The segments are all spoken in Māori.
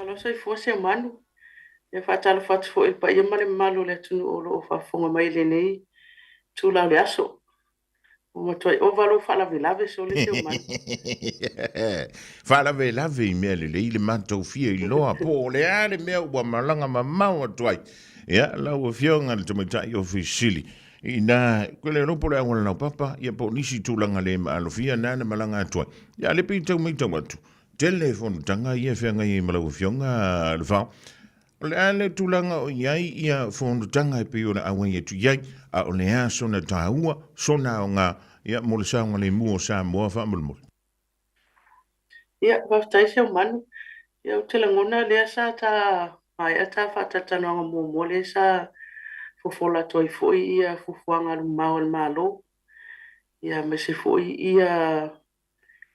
Malo sai fosse manu. E fatalo fatu fo il pa ia male malo le tunu o lo fa fonga mai le nei tu la le aso. O mo toi o valo fa la velave so le se manu. Fala ve la ve me le manto fia i loa po le ale me wa malanga mamau toi. Ya la o fionga le tomata i officially. Ina quelle no po le ngona papa ia po nisi tulanga le malo fia na malanga toi. Ya le pito mi tomatu. Telefon tanga ia fenga i malo fionga le fa. O le ale tulanga o iai ia fonutanga e pe o na awan ia tu iai a o le a sona taua sona o ngā ia mo le saunga le mua o Samoa whamulmul. Ia waftai se manu. Ia o te langona lea sa ta mai ata fatatana mo mo le sa fofola toi foi ia fufuanga lu mau le malo. Ia me se foi ia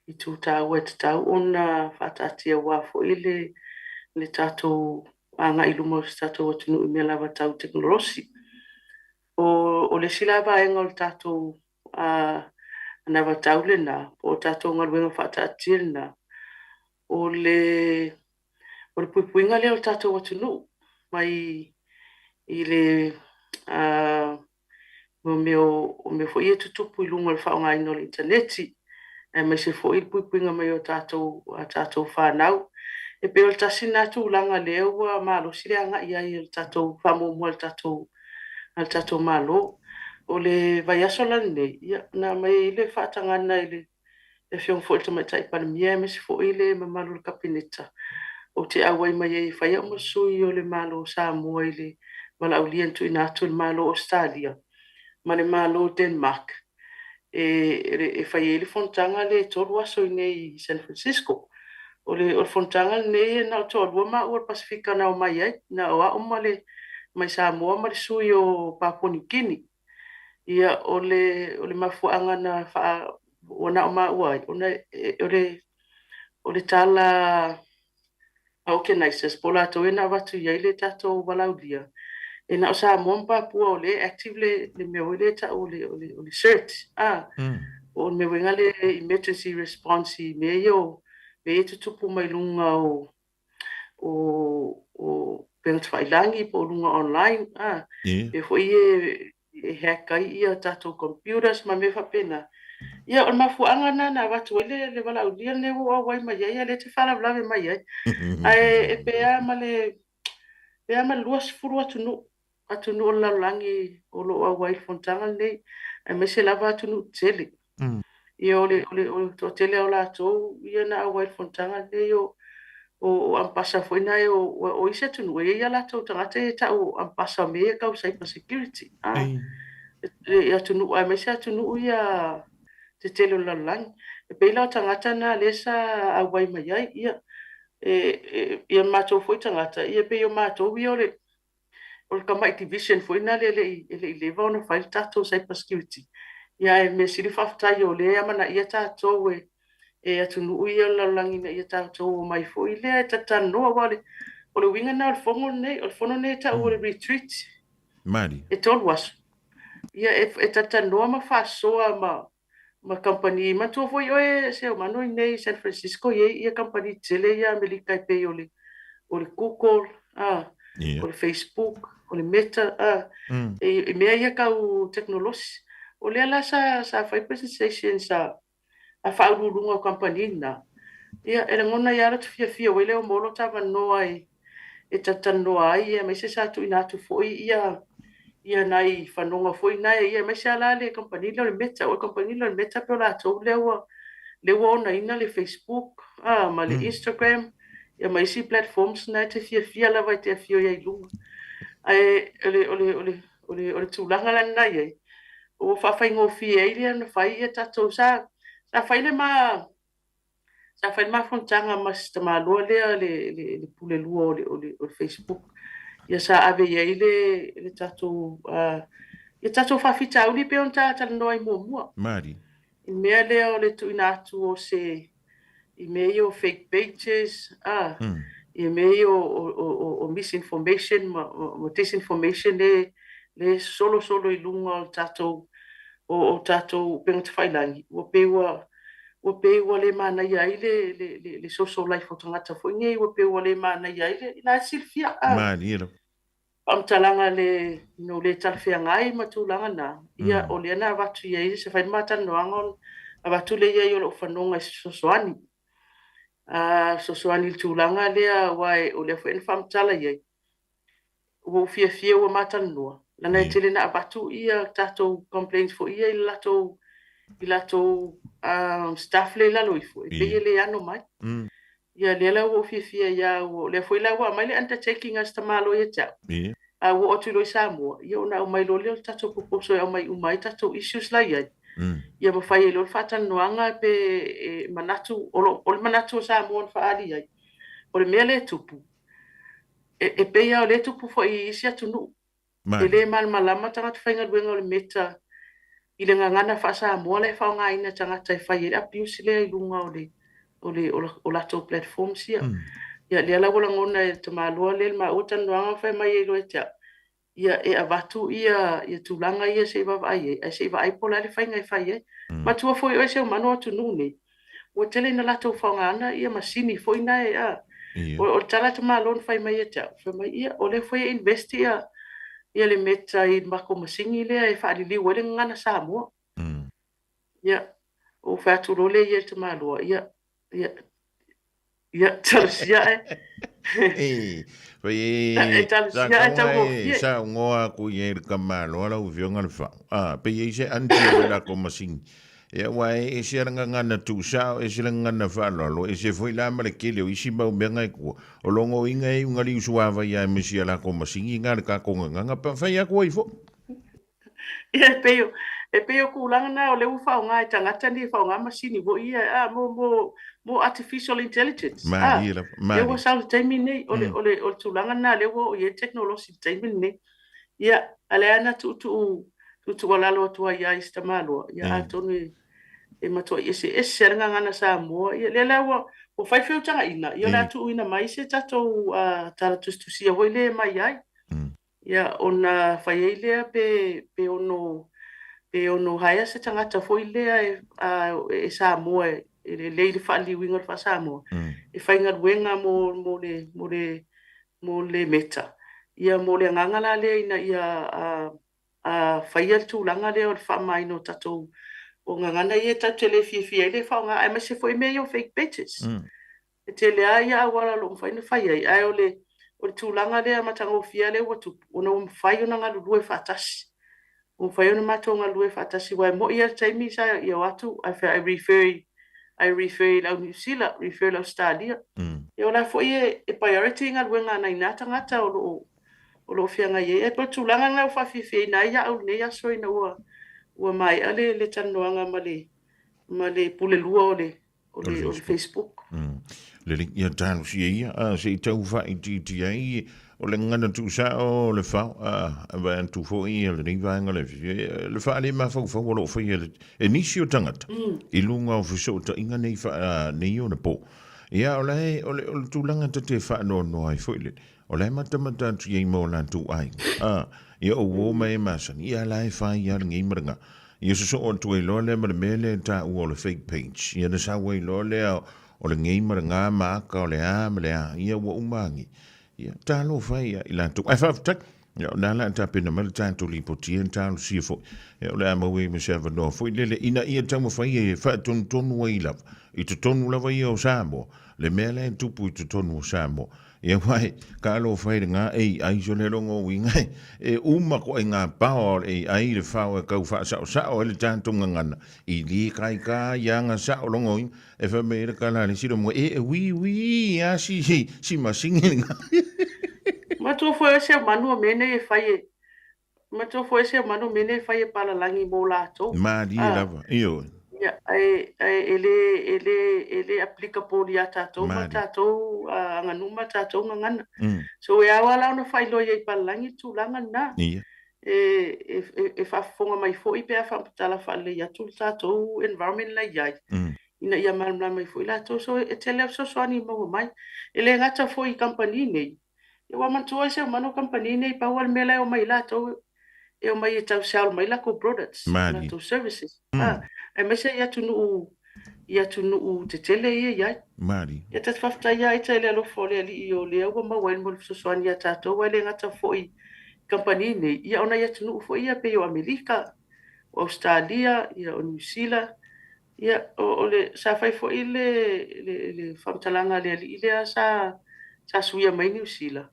i tu tau e te tau ona fatatia wa foi le tatou anga i lumo se tatou atunu i mea lava tau teknolosi. O le sila ba e ngol tatou na va taule na o tatou ngal wenga fatatia na o le puipuinga le o tatou atunu mai i le o me foi e tutupu i lunga le whaonga ino le interneti e me se foi i puipuinga mai o tatou whanau e pe o le tasi nā tūlanga leo ua malo sile anga ia i le tatou whamomua le tatou malo o le vai aso lani nei ia na mai le whaatangana i le fiong foi le tamaitai panemia me se foi le mamalu le kapineta o te awai mai e whaia o masui o le malo Samoa i le malaulia ntu ina atu le malo Australia ma le malo Denmark e whaia le fontanga le toru aso i nei San Francisco o le fontanga nei na o tōrua ma ua Pasifika na o mai ai na o a oma le mai Samoa ma le sui o Papua New Guinea ia o le mafuanga na wha ona o ma ua o le tala organizers pola to ena watu ia le tatou walaulia e na o Samoa ma Papua o le active le meo le ta o le cert o me wenga le emergency response me yo me tutupu mai lunga o pengat whailangi po lunga online e foi e hackai ia tatou computers ma me whapena ia o mafuanga na watu le walaulia le o wai mai ia le te whala vlave mai ai e pea ma luas furu atunu o laulangi o lo a wai fontanga nei e me se lava atunu tele ia o le tele o latou ia na a wai fontanga nei o ampasa foi na o isa tunu e ia latou tangata e ta o ampasa me e kau cyber security ia tunu a me se atunu ia te tele o laulangi e peila o tangata na lesa a wai mai ai ia ia matou foi tangata ia pe o matou ia o le kamai division foi na le leva ona fai tatou cyber security ia e me sili faafetai o lea mana ia tatou e atunuu ia o laulangi na ia tatou o mai foi lea e tatanoa ua o le uiga na o le fono nei tau o le retreat Mari. e tolu aso ia e tatanoa ma faasoa ma company matua foi oe se o mano nei San Francisco ia company tele ia Amerika i pei o le Google o le Facebook o le Meta e mea ia kau teknolosi o lea la sa fai presentation sa a whaururunga o company na ia e le ngona ia ratu fia o ele o molo tawanoa e tatanoa ai e mai se sa tu ina tu foi ia nai whanonga foi nai ia mai se ala le company le Meta o company le Meta pe o la tau lewa ona ina le Facebook ma le Instagram ia mai si platforms na te fia la vai te fia ia ilunga ai o le tūlanga lana nai ai o whawhaingo fia i lea na whai ia tatou sa whai le ma fontanga ma sita maloa lea le pule lua o le Facebook ia sa ave ia i le tatou ia tatou whawhita uli pe on talanoa i mua Mari. I mea lea o le tu ina atu o se I mea o fake pages I mea o misinformation mo disinformation le solo I lunga o tatou o tatou penga te whailangi ua pe ua ua pe ua le mana ia ai le social life o tangata fo ngai ua pe ua le mana ia ai le ina silfia Maria. Pamtalanga le talfea ngai matulanga na ia o le na watu ia se fai mata no angon watu le ia o fanonga sosoani sosoani tulanga le wai o le fen famtala ia o fia o mata no lana tele na watu ia tato complaints fo ia i lato staff le lalo ifo e pe le ano mai ia le la o fia ia o le foi la wa mai le undertaking as tamalo ia tau wo o tilo Samoa ia ona o mai lo le tato poposo o mai umai tato issues la ia ia ma fai lo fata noanga pe manatu o manatu Samoa fa ali ai o le mele tupu e pe ia o le tupu fo i isia tunu e le mal malama tanga fainga luenga o le meta i le ngangana fa Samoa le fa nga ina tanga tai fai le abuse le lunga o lato platform sia ia le la wala ngona e tamaloa le ma o tan noanga fa mai lo eta ia e avatu ia tulanga ia se va ai se va ai pola le fai ngai fai ma tua foi o se mano tu nune o tele na lato fangana ia masini foi na o tala te malon fai mai eta fai mai ia o le foi invest ia le meta i mako masingi le e fa li wele ngana Samoa ia o fa tu le ia te malo ia tarsia sa ngoa ku ye ka malo la u vionga le fa pe ye se anti la ko masing ya wai e se ngana tu sa e se ngana fa lo e se foi la male ke le isi ba menga ku o longo inga e unga li suava ya misi la ko masing inga ka ko nganga pa fa ya ko ifo e peo kulanga na o le ufa o ngai tangata ni fa nga masini bo ia mo artificial intelligence e wo sa taimi nei o tulanga na le wo ye technology taimi nei ia ale ana tu wala lo tu ia istamalo ia atoni e mato ia se nga ngana Samoa ia le wo o fai feu tanga ina ia la tu ina mai se tato tala tu sia wo le mai ai ia ona fai ele pe ono haya se tangata foi lea e Samoa e le fali winga fa Samoa e fai wenga mo le meta ia mo le nganga le ina ia fai tu langa le o fa mai no tato o nganga ia tato le fia le fa nga ai se foi meio fake pages e tele ia wala lo fai no fai ai o tulanga le matanga fia le o tu ono fai ona nga lu fa tasi o fai ona matonga lu fa tasi wa mo ia taimi sa ia watu I refer la New Zealand refer la Australia e ona foi e priority nga wenga na ina tangata o lo fianga ye e po tulanga nga fa fifi na ia au ne ia so ina o mai ale le tanoanga male pule lua o le Facebook le link ia tanu si ia se tau fa i ti ai o le ngana tu sa o le fa va tu fo i le ni va ngale le fa le ma fo lo fo e ni si o tangata i lunga o fiso ta inga nei fa nei o na po ia o le tu langa te fa no ai fo le o le mata tu i mo la tu ai ia o wo mai masan ia lai fa ia ngi mranga ia so on tu lo le mele ta o le fake page ia na sa we lo le o le ngei maranga ma ka o le ia wa umangi ia talo fai ia ila tu ai fa tak ia na la ta pena mal ta tu li potien ta lu si fo ia le ama we me se va no fo le ina ia ta mo fai e fa ton wa ila i tu tonu la vai o Samoa le mele tu pu tu tonu Samoa ia wai ka lo fai nga ai so le longo winga e uma ko nga pa e ai le fa o ka fa sa o le tanto ngana i li kai ka ya nga sa o longo e fa me ka la ni siro mo wi ya si ma singi ma tu foi se manu mene e fai ma tu foi se manu mene fai para langi mo la to ma di lava io ia ele aplica por ia tatou ma tatou nganuma tatou ngana so e awala ona fai lo ia palangi tulanga na e fa fonga mai foi pe fa tala fa le ia tu tatou environment la ia ina ia mal mai foi la to so e tele so ani mo mai ele ngata foi company nei e wa man tuai se mano company nei pa wal mela o mai la to e o mai tau sal mai la ko products la to services e me se ia tunu ia tunu te tele ia. Mari. Ia te whafta ia te le alo fo le ali I o le au ma wain mo so soani ia tatou wale ngata fo I company nei. Ia ona ia tunu fo ia pe o Amerika, o Australia, ia o New Zealand. Ia o le sa fai fo I le whamtalanga le ali ile sa suia mai New Zealand.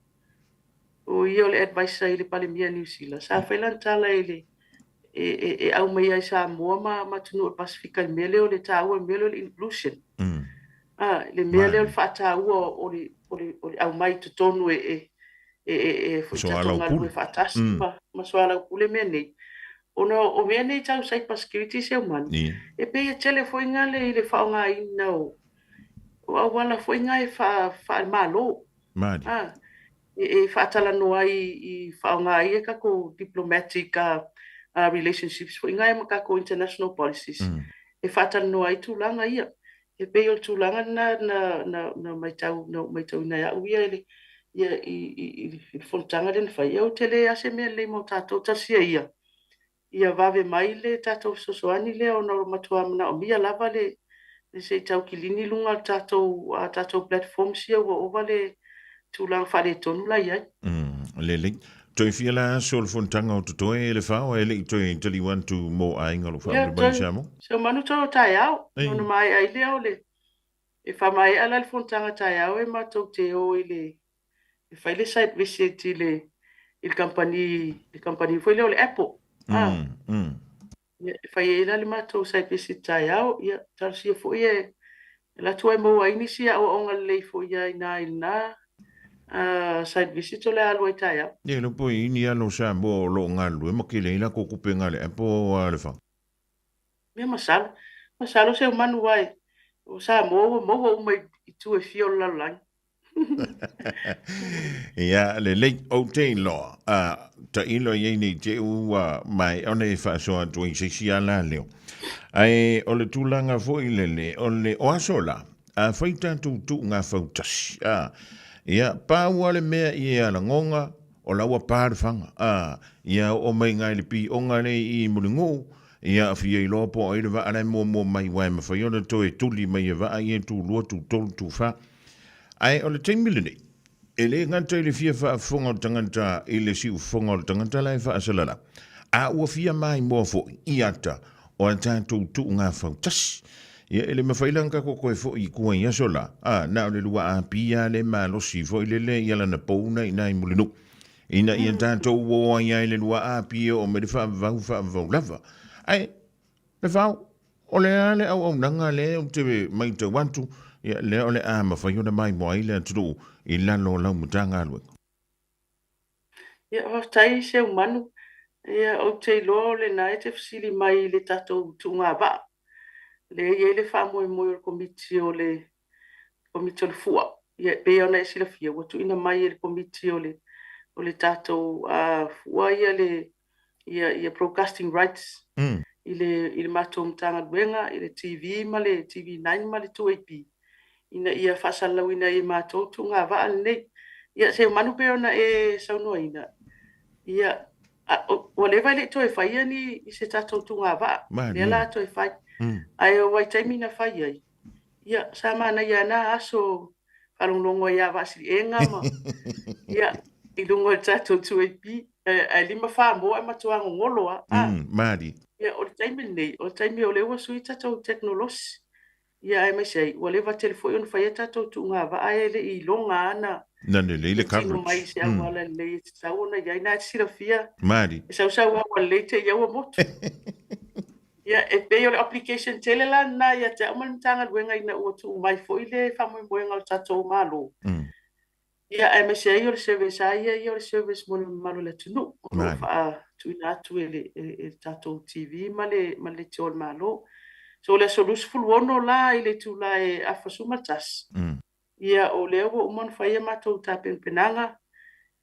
O ia o le advice I le palemia New Zealand. Sa fai lan tala e au mai ai Samoa ma tunu o Pasifika mele o le tāua mele o le inclusion. Le mea leo le whaataua o le au mai te tonu fo I tatonga lue whaatasi ma soala upule mea nei. O mea nei tau cyber security se umani. E pe ia tele fo inga I le whaonga ina o awala fo inga wha malo. Whaatala noa I whaonga I kako diplomatic relationships fo inga makako international policies. Whaatala noa I tūlanga ia. E pe o tūlanga na mai tau ina ia uia ele ia I fontanga den fai au tele ase mea le mo tātou tasia ia. Ia vave mai le tātou sosoani le o na matua mana o mia lava le se tau kilini lunga tātou platform sia o vale tūlanga whare tonu la ia. Lele. Toi fia la sol fontanga o tutoe e le whao e le toi tali wantu mo ainga lo whao le mai Samoa. So manu tō tai au. Nono mai ai leo le. E wha mai ala le fontanga tai au e matou te o I le. E whai le site visit I le company foi leo le Apple. E whai e la le matou site visit tai au. Ia tarsia fo e. La tua mo ai nisi a o onga le fo ia ina. Site visit o le alu ai tai au. Ie lo po ini alo Samoa lo ngalu e makile ina ko kupenga le Apple le whao. Mea masalo. Masalo se umanu wai. O Samoa mo o mai I tu e fio la lang. Ia le late o te loa ta ilo ye ni te ua mai ona e whaasoa tui se si ala leo ai o le tūlanga fo I le o le oasola a whaita tu ngā whautasi ia pāua le mea I ala ngonga o laua pārwhanga ia o mai ngai le pi o ngare I mulingu ia fia I loa po ai le wa anai mo mai wai ma whaiona to e tuli mai e wa ai e tu lua tu tolu tu wha ai o le 10 milini e le nganta I le fia wha whonga o tanganta I le siu whonga o tanganta lai wha asalala ua fia mai mua fo I ata o a tātou tu ngā whautasi ia ele mawhailanga ko koe fo I kua I asola na o le lua a pia le malosi fo I le I ala na pouna I nai mulinu ina I tātou woa ia le lua a pia o me le wha vau lava ai le whao o le ale au nanga le o te mai te wantu ia le ole a mawhaiona mai mo ai le aturu I lalo lau mutanga alue. Ia o tai se umanu. Ia o te lo le na e te fsili mai le tatou tunga ba. Le ia le wha moe o komiti o le fua. Ia pe ona e sila fia. Watu ina mai le komiti o le tatou fua ia broadcasting rights. I le matou mtanga duenga, I le TV ma le TV9 ma le 2AP. Ina ia whasalau ina I matou tunga ba nei. Ia se umanu pe ona e saunoa ina. Ia o le vai le toi fai ani I se tatou tunga va le la toi fai ai o wai taimi na fai ai ia sa mana ia na aso falongongo ia va si enga ma ia I lungo tatou tuipi ai lima fa mo ai matuanga ngoloa mari ia o taimi nei o taimi o le wa sui tatou technology ia ai mai sei o le va telefone fai tatou tunga va ai le I longa ana Nane le coverage. Tino mai se awala le sauna ia ina sirafia. Mari. E sau awala le te ia motu. Ia e pe o application tele la na ia te amantanga luenga ina o tu mai foi le famo moenga o tatou malo. Ia e me se o service ia o service mo malo le tunu. O fa tu ina tu e tatou TV ma le tol malo. So le solus fulwono la ile tu la e afasumatas. Ia o le o mon faia matou tapen penanga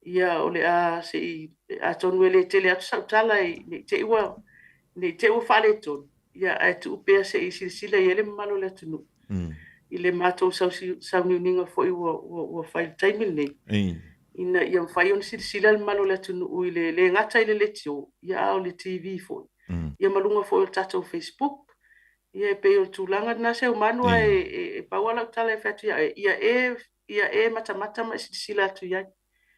ia o le a se a tonu ele tele atu sautala I te ua fale ton ia a tu pe se I silsila ele malo le tunu I le matou sau niuninga foi o file time nei ina ia fai on silsila le malo le tunu I le ngata I le tio ia o le TV foi ia malunga foi o tatou Facebook Ia pe o tūlanga na se umanu e pauala tala e whatu ia e mata ma sila atu iai.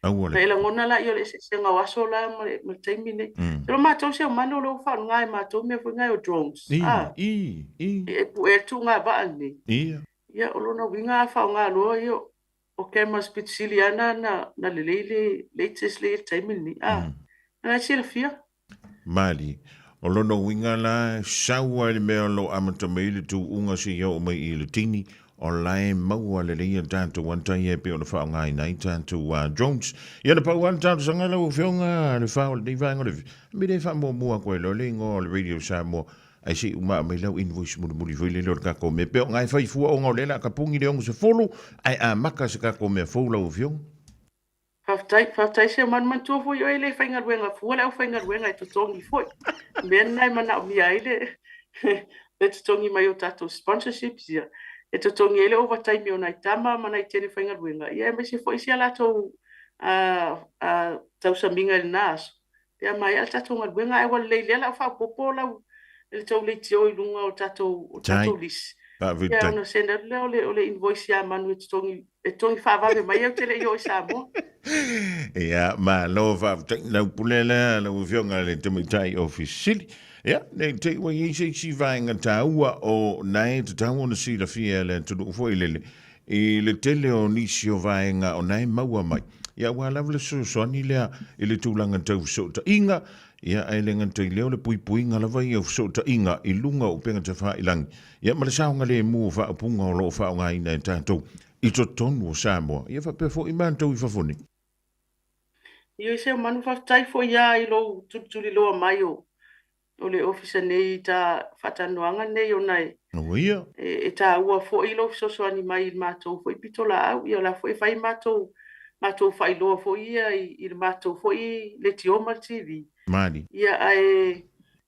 Na ila ngona la ia le se ngā waso la ma taimi nei. Pero mātou se umanu lo whanu ngai mātou mea fui ngai o drones. E pu e tu ngā vaa ni. Ia o lona winga a whao ngā loa ia o cameras pit sili ana na le latest le taimi ni. Na sila fia. Mali. O lono winga la saua le mea lo amata meile tu unga si ia o mai i le tini o lai maua le leia tātou wantai e pe o na whao ngai nei tātou Jones. Ia na pau an tātou sangala o whionga le whao le neivanga le mi le wha mua koe lo le ngo le radio Samoa ai si uma mai lau invoice muri foi le lo kako me pe o ngai fai fua o ngau le la kapungi le ongo se folo ai a maka se kako me fola o whionga. Whaftai se man tua fo yo ele whainga ruenga fua leo whainga ruenga e tutongi foi. Mea nai mana o mia ele le tutongi mai o tatou sponsorships ia. E tutongi ele overtime o nai tama mana i tene whainga ruenga. Ia e mese foi sia lato tau saminga ele naso. Pea mai al tatou ngā ruenga e wale leile la wha popo lau ele tau leiti o ilunga o tatou lisi. Ia ona senda leo le invoice ya manu e tutongi e tongi whaavave mai au tele i o i Samoa. Ia, ma lo va lau pulela lau whionga le tamitai ofisili. Ia, nei te wa i si vainga taua o nai te tau ona si la fia le tunu foi lele. I le tele o nisi o vainga o nai maua mai. Ia, wa lau le soani lea i le tūlanga tau so ta inga. Ia, ai le ngantai leo le pui inga lava i au so ta inga i lunga o penga te wha ilangi. Ia, ma le saunga le mua wha apunga o lo wha o ngai nei tātou. I to tonu o Samoa. Ia, wha pefo i mātou i whafuni. Ia se manu whaftai fo ia i lo tutuli loa mai o le ofisa nei ta whatanoanga nei o nei. Ia. E ta ua fo i lo sosoani mai i mātou fo i pitola au. Ia la fo i whai mātou whai loa fo ia i mātou fo i le tioma TV. Mani. Ia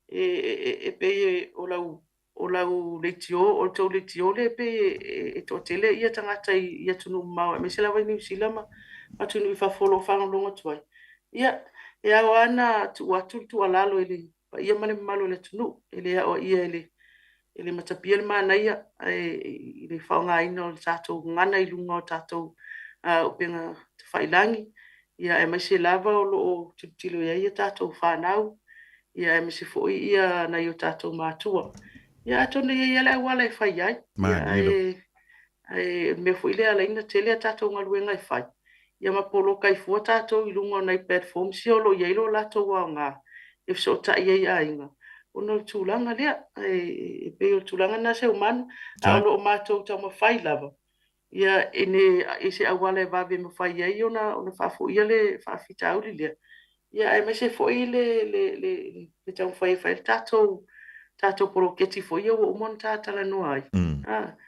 e pe o lau le tio, o tau le tio le pe e to tele ia tangata ia tunu mau. Me se la vai ni usilama ma tunu i whafolo whangalonga tuai. Ia, e au ana tu alalo ele, ia mane malo le tunu, ele o ia ele matapia le mana ia, ele whaonga ina o tātou ngana i lunga o tātou o penga te whailangi, ia e maise lava o loo tilo ia tātou whanau, ia e maise fōi ia na i o tātou mātua. Ia atone ia le wala e whai ai, ia me fōi le ala ina tele a tātou ngaluenga e whai. Ia mapolo kai fua tātou i lunga nei platform si o lo ielo lato wa ngā e so ta ia ainga ono tūlanga lea e pe o tūlanga na se umanu a lo mātou tau mawhai lava ia e se awale vawe mawhai ai ona whafo ia le whawhita auli lea ia e me se fo i le tau mawhai whai tātou poro keti fo ia o umon tātala no ai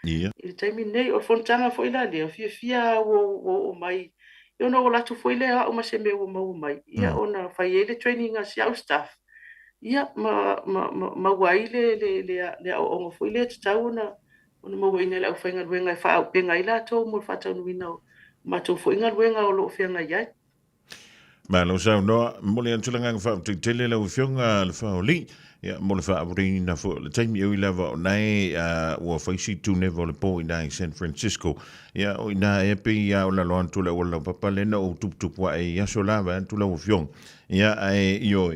i taimi nei o fontanga fo i la lea fia o mai yo no la tu foi le o ma se me o mai ia ona fai ele training as au staff ia ma wai le o foi le tau ona mo wai le au fainga ruenga fa o penga ila to mo fa tau no ma tu foi nga ruenga o lo fenga ia ma lo sa no mo le antulanga fa tu tele le fionga le fa oli ia mo le fa abrina fo le time eu leva nai o fa si tu nevo le po in San Francisco ia o ina e pe ia o la lo antu le o la papa le no tu wa e ia so lava antu le fiong ia ai io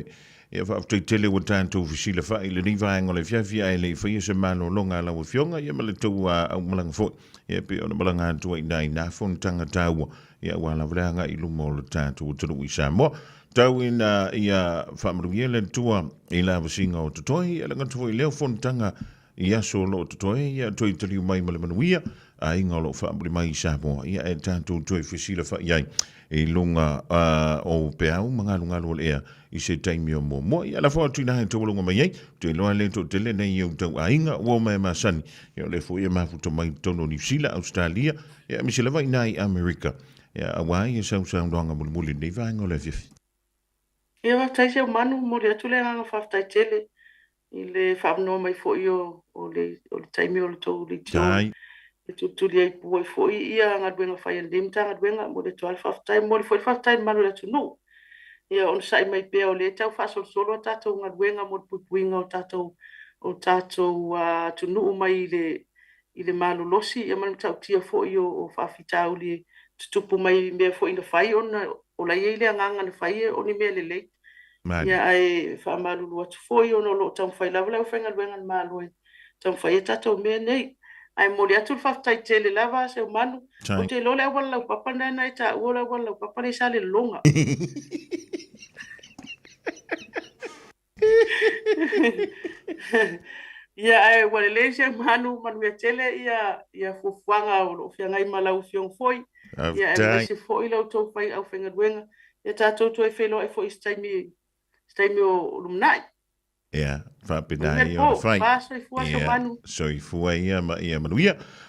ia fa tu tele o tanto fisi le fa ile ni va ngole fia le fa se mano longa la o fionga ia ma le tu au malang fo ia pe o malanga antu ina na fon tanga taua ia wala vranga i lumo le tanto tu i Samoa tau ina ia whamruia le tua i la wasinga o tutoi e langa tui leo fontanga i aso lo tutoi ia tui taliu mai male manuia a inga lo whamri mai i Samoa ia e tanto tui whisila wha iai i lunga o peau mga lunga lo lea i se taimi o mo ia la wha tui nahe tau lunga mai iai tui loa le to tele nei iau tau a inga o mai masani ia le fo ia mafuta mai tono New Zealand Australia ia misila vai nai Amerika ia awai ia sau doanga muli nei vaenga o le fifi. Ia whaftai se manu mo le atu le nganga whaftai tele i le whaamnoa mai fo i o le taimi o le tau le tio e tutuli ai pua i fo i ia ngaduenga whai an limta ngaduenga mo le tual whaftai mo le fo i whaftai manu le atu no ia on sai mai pea o le tau whasol solo tatou ngaduenga mo le pupuinga o tatou o tātou tunuu mai i le malolosi ia mana tautia fo'i o whaafitauli tutupu mai mea fo'i na whai ona o la iei le anganga na whai o ni mea lelei. Ia ai whaamalulu atu fo'i ona o lo tau whai lava lau whainga luenga na maloi. Tau whai e tātou mea nei. Ai mori atu whaftai tele lava se o manu. O te lole au wala lau papa nana e ta ua lau wala lau papa nei sa le longa. Ia ai wale le se manu ia tele ia fufuanga o lo fianga i malau fiong foi. Ia e se foi lau tau whai au whainga luenga. Ia tātou tu e whelo e foi staimi o lumnai. Ia, whapinai o na whai. Ia, so i fua ia manuia.